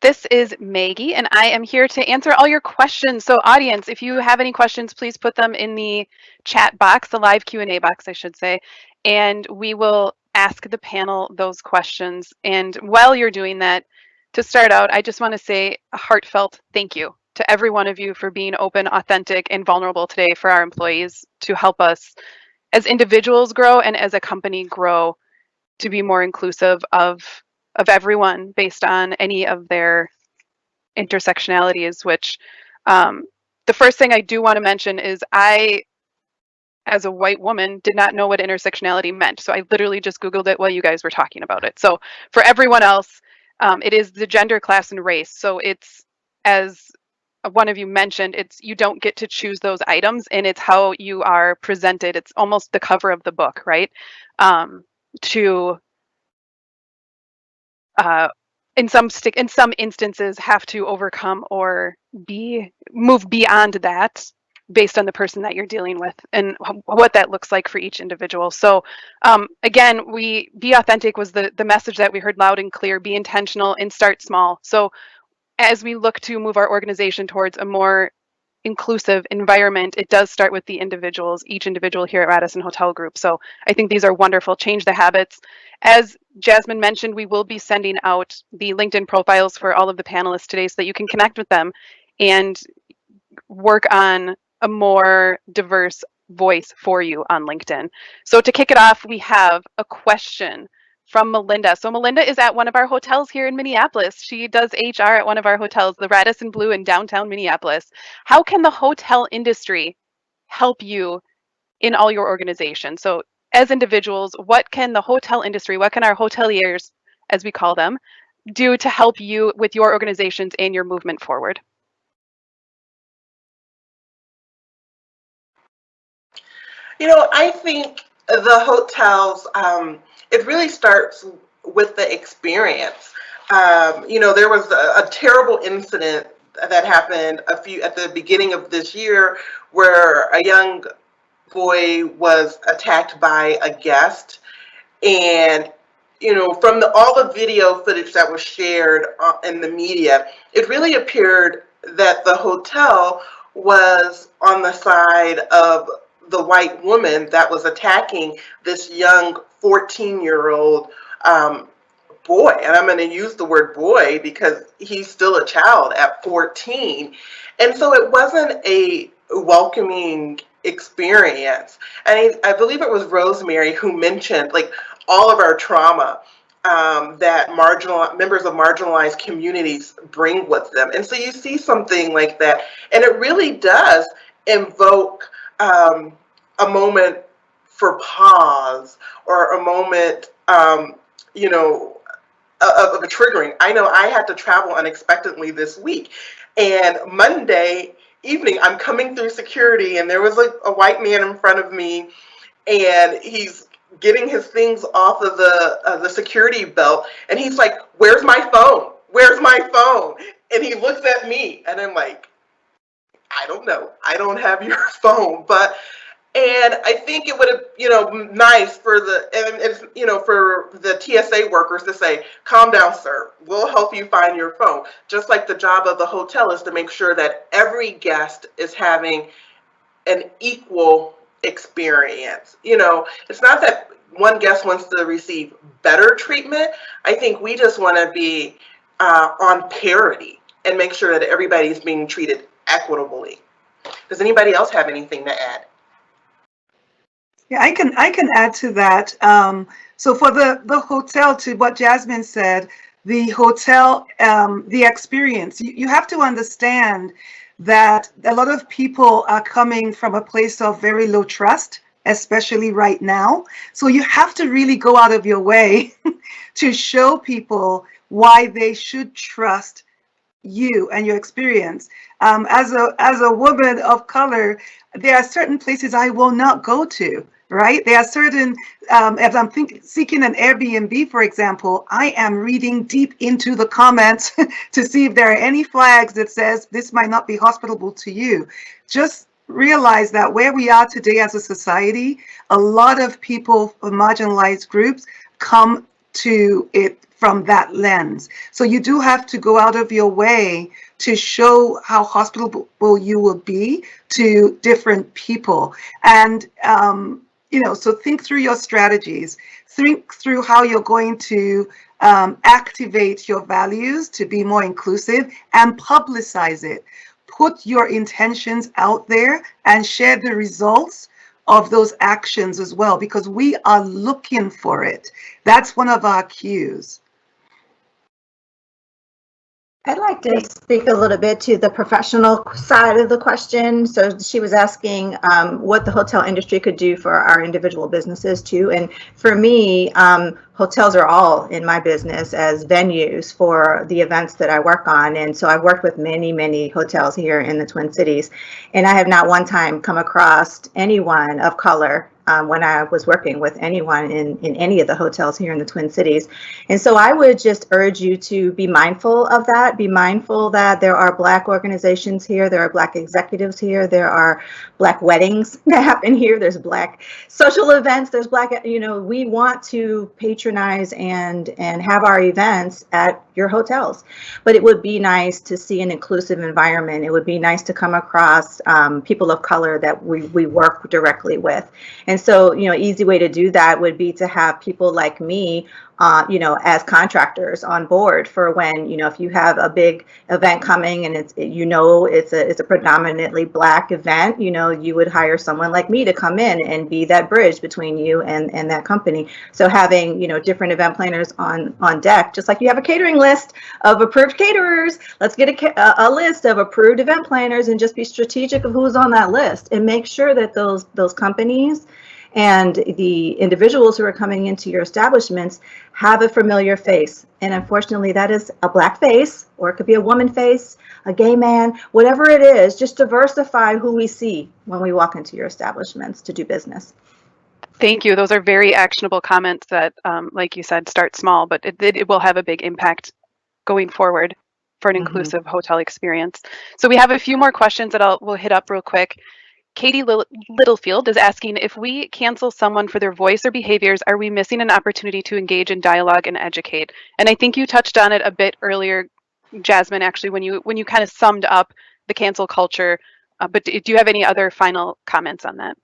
This is Maggie, and I am here to answer all your questions. So audience, if you have any questions, please put them in the chat box, the live Q&A box, I should say, and we will ask the panel those questions. And while you're doing that, to start out, I just want to say a heartfelt thank you to every one of you for being open, authentic, and vulnerable today for our employees to help us as individuals grow and as a company grow to be more inclusive of everyone based on any of their intersectionalities, which the first thing I do want to mention is I, as a white woman, did not know what intersectionality meant. So I literally just Googled it while you guys were talking about it. So for everyone else, it is the gender, class, and race. So it's, as one of you mentioned, it's you don't get to choose those items, and it's how you are presented. It's almost the cover of the book, right? In some instances have to overcome or move beyond that based on the person that you're dealing with and what that looks like for each individual. So again, be authentic was the message that we heard loud and clear. Be intentional and start small. So as we look to move our organization towards a more inclusive environment, it does start with the individuals, each individual here at Radisson Hotel Group. So I think these are wonderful. Change the habits. As Jasmine mentioned, we will be sending out the LinkedIn profiles for all of the panelists today so that you can connect with them and work on a more diverse voice for you on LinkedIn. So to kick it off, we have a question from Melinda. So Melinda is at one of our hotels here in Minneapolis. She does HR at one of our hotels, the Radisson Blu in downtown Minneapolis. How can the hotel industry help you in all your organizations? So as individuals, what can the hotel industry, what can our hoteliers, as we call them, do to help you with your organizations and your movement forward? I think the hotels, it really starts with the experience. There was a terrible incident that happened at the beginning of this year where a young boy was attacked by a guest. And, from all the video footage that was shared in the media, it really appeared that the hotel was on the side of the white woman that was attacking this young 14-year-old boy. And I'm going to use the word boy because he's still a child at 14. And so it wasn't a welcoming experience. And I believe it was Rosemary who mentioned all of our trauma that members of marginalized communities bring with them. And so you see something like that, and it really does invoke a moment for pause, or a moment, of a triggering. I know I had to travel unexpectedly this week, and Monday evening I'm coming through security, and there was a white man in front of me, and he's getting his things off of the security belt, and he's like, "Where's my phone? Where's my phone?" And he looks at me, and I'm like, "I don't know. I don't have your phone." And I think it would have, nice for for the TSA workers to say, "Calm down, sir. We'll help you find your phone." Just like the job of the hotel is to make sure that every guest is having an equal experience. It's not that one guest wants to receive better treatment. I think we just want to be on parity and make sure that everybody is being treated equitably. Does anybody else have anything to add? Yeah, I can add to that. So for the hotel, to what Jasmine said, the hotel, the experience, you have to understand that a lot of people are coming from a place of very low trust, especially right now. So you have to really go out of your way to show people why they should trust you and your experience. As a woman of color, there are certain places I will not go to. Right? There are certain, as I'm seeking an Airbnb, for example, I am reading deep into the comments to see if there are any flags that says this might not be hospitable to you. Just realize that where we are today as a society, a lot of people from marginalized groups come to it from that lens. So you do have to go out of your way to show how hospitable you will be to different people. And so think through your strategies, think through how you're going to activate your values to be more inclusive, and publicize it. Put your intentions out there and share the results of those actions as well, because we are looking for it. That's one of our cues. I'd like to speak a little bit to the professional side of the question. So she was asking what the hotel industry could do for our individual businesses too. And for me, hotels are all in my business as venues for the events that I work on. And so I've worked with many, many hotels here in the Twin Cities. And I have not one time come across anyone of color when I was working with anyone in any of the hotels here in the Twin Cities. And so I would just urge you to be mindful of that. Be mindful that there are Black organizations here. There are Black executives here. There are Black weddings that happen here. There's Black social events. There's Black, we want to pay patronize and have our events at your hotels. But it would be nice to see an inclusive environment. It would be nice to come across people of color that we work directly with. And so, easy way to do that would be to have people like me, as contractors on board for when, if you have a big event coming and it's a predominantly Black event, you would hire someone like me to come in and be that bridge between you and that company. So having, different event planners on deck, just like you have a catering list of approved caterers, let's get a list of approved event planners and just be strategic of who's on that list and make sure that those companies and the individuals who are coming into your establishments have a familiar face. And unfortunately, that is a Black face, or it could be a woman face, a gay man, whatever it is, just diversify who we see when we walk into your establishments to do business. Thank you. Those are very actionable comments that, like you said, start small, but it will have a big impact going forward for an inclusive hotel experience. So we have a few more questions that we'll hit up real quick. Katie Littlefield is asking, if we cancel someone for their voice or behaviors, are we missing an opportunity to engage in dialogue and educate? And I think you touched on it a bit earlier, Jasmine, actually, when you kind of summed up the cancel culture. But do you have any other final comments on that?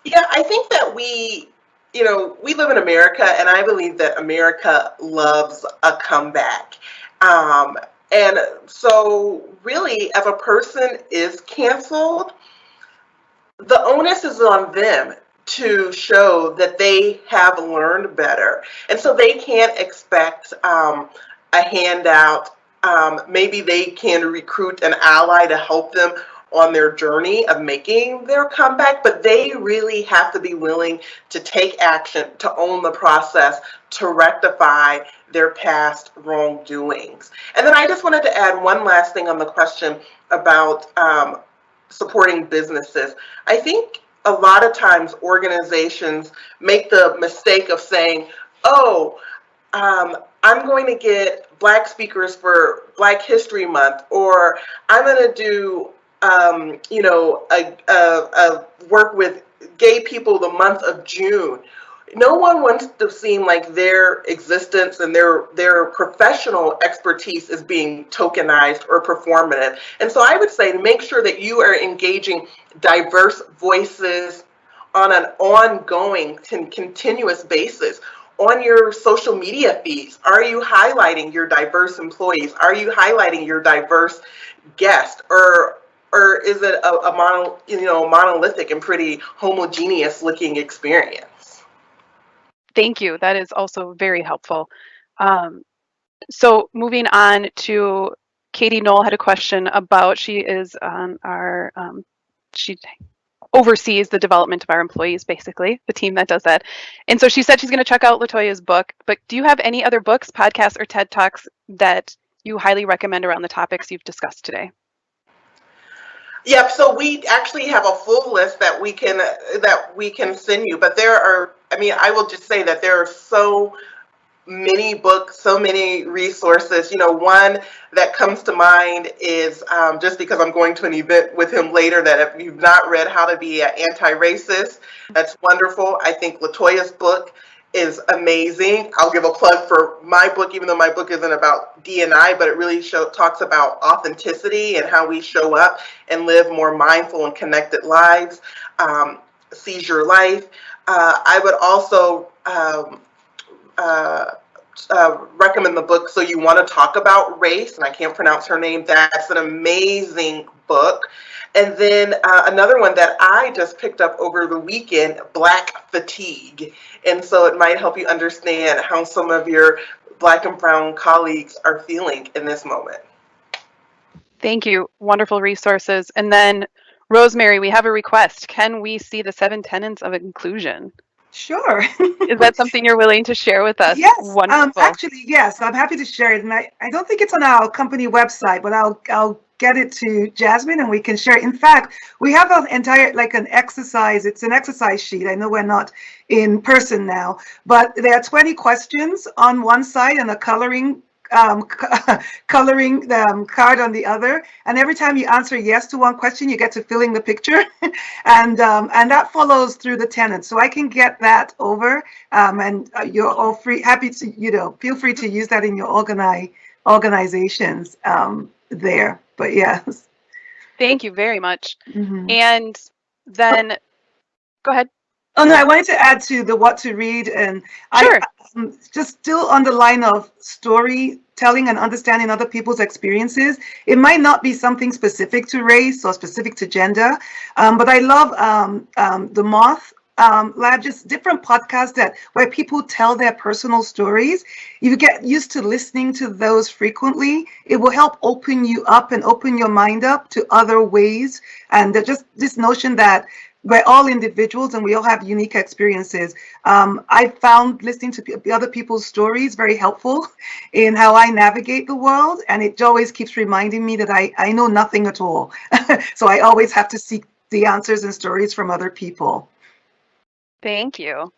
Yeah, I think that we live in America, and I believe that America loves a comeback. And so really, if a person is canceled, the onus is on them to show that they have learned better. And so they can't expect a handout. Maybe they can recruit an ally to help them on their journey of making their comeback, but they really have to be willing to take action, to own the process, to rectify their past wrongdoings. And then I just wanted to add one last thing on the question about supporting businesses. I think a lot of times organizations make the mistake of saying, I'm going to get Black speakers for Black History Month, or I'm going to do work with gay people the month of June. No one wants to seem like their existence and their professional expertise is being tokenized or performative. And so I would say to make sure that you are engaging diverse voices on an ongoing, continuous basis. On your social media feeds, are you highlighting your diverse employees? Are you highlighting your diverse guests? Or is it a monolithic and pretty homogeneous looking experience? Thank you. That is also very helpful. So moving on to Katie Knoll had a question about, she is on our, she oversees the development of our employees, basically, the team that does that. And so she said she's going to check out Latoya's book, but do you have any other books, podcasts, or TED Talks that you highly recommend around the topics you've discussed today? Yep, so we actually have a full list that we can send you, but I will just say that there are so many books, so many resources. One that comes to mind is, just because I'm going to an event with him later, that if you've not read How to Be an Anti-Racist, that's wonderful. I think Latoya's book is amazing. I'll give a plug for my book, even though my book isn't about D&I, but it really talks about authenticity and how we show up and live more mindful and connected lives. Seize Your Life. I would also recommend the book So You Want to Talk About Race, and I can't pronounce her name. That's an amazing book. And then another one that I just picked up over the weekend, Black Fatigue. And so it might help you understand how some of your Black and brown colleagues are feeling in this moment. Thank you. Wonderful resources. And then Rosemary, we have a request. Can we see the 7 tenets of inclusion? Sure. Is that something you're willing to share with us? Yes. Wonderful. Actually, yes. I'm happy to share it. And I don't think it's on our company website, but I'll get it to Jasmine and we can share it. In fact, we have an entire, an exercise. It's an exercise sheet. I know we're not in person now, but there are 20 questions on one side and a coloring coloring the card on the other. And every time you answer yes to one question, you get to fill in the picture. And that follows through the tenants. So I can get that over. And you're all happy to, feel free to use that in your organizations there. But yes. Thank you very much. Mm-hmm. And then, go ahead. Oh, no, I wanted to add to the what to read. And Sure. just still on the line of storytelling and understanding other people's experiences. It might not be something specific to race or specific to gender, but I love the Moth Lab, just different podcasts where people tell their personal stories. If you get used to listening to those frequently, it will help open you up and open your mind up to other ways. And just this notion that we're all individuals and we all have unique experiences. I found listening to other people's stories very helpful in how I navigate the world. And it always keeps reminding me that I know nothing at all. So I always have to seek the answers and stories from other people. Thank you.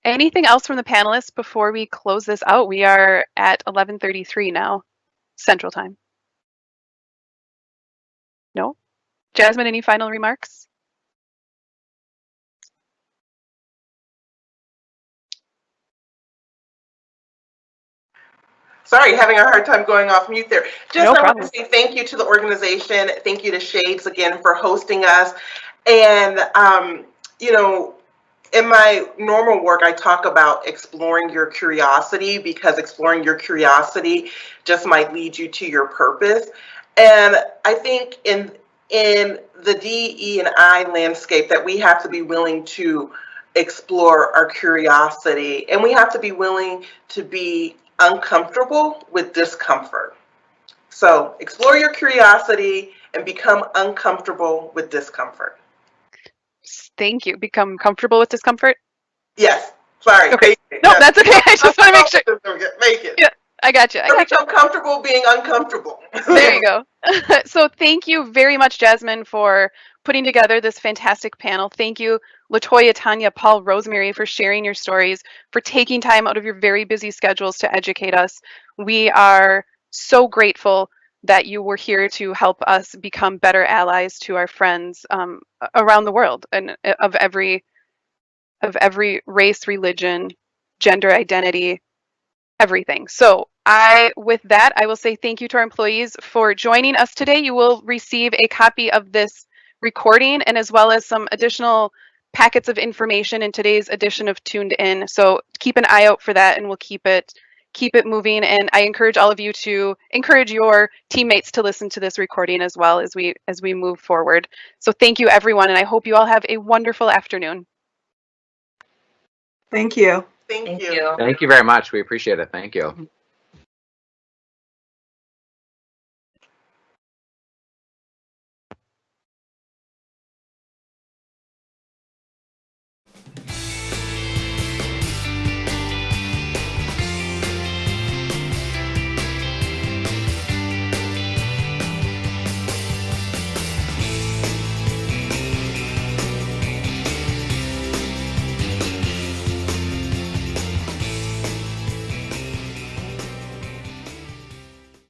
Anything else from the panelists before we close this out? We are at 11:33 now, Central Time. No? Jasmine, any final remarks? Sorry, having a hard time going off mute there. Just No I want problem. to say thank you to the organization. Thank you to Shades again for hosting us. And, in my normal work, I talk about exploring your curiosity, because exploring your curiosity just might lead you to your purpose. And I think in the DE&I landscape that we have to be willing to explore our curiosity, and we have to be willing to be uncomfortable with discomfort. So explore your curiosity and become uncomfortable with discomfort. Thank you. Become comfortable with discomfort? Yes. Sorry. Okay. No, that's okay. I just want to make sure. Make it. Yeah, I got you. Become comfortable being uncomfortable. There you go. So thank you very much, Jasmine, for putting together this fantastic panel. Thank you, LaToya, Tanya, Paul, Rosemary, for sharing your stories, for taking time out of your very busy schedules to educate us. We are so grateful that you were here to help us become better allies to our friends around the world, and of every race, religion, gender identity, everything. So with that, I will say thank you to our employees for joining us today. You will receive a copy of this recording, and as well as some additional packets of information in today's edition of Tuned In. So keep an eye out for that, and we'll keep it moving. And I encourage all of you to encourage your teammates to listen to this recording as well as we move forward. So thank you, everyone, and I hope you all have a wonderful afternoon. Thank you. Thank you. Thank you very much. We appreciate it. Thank you.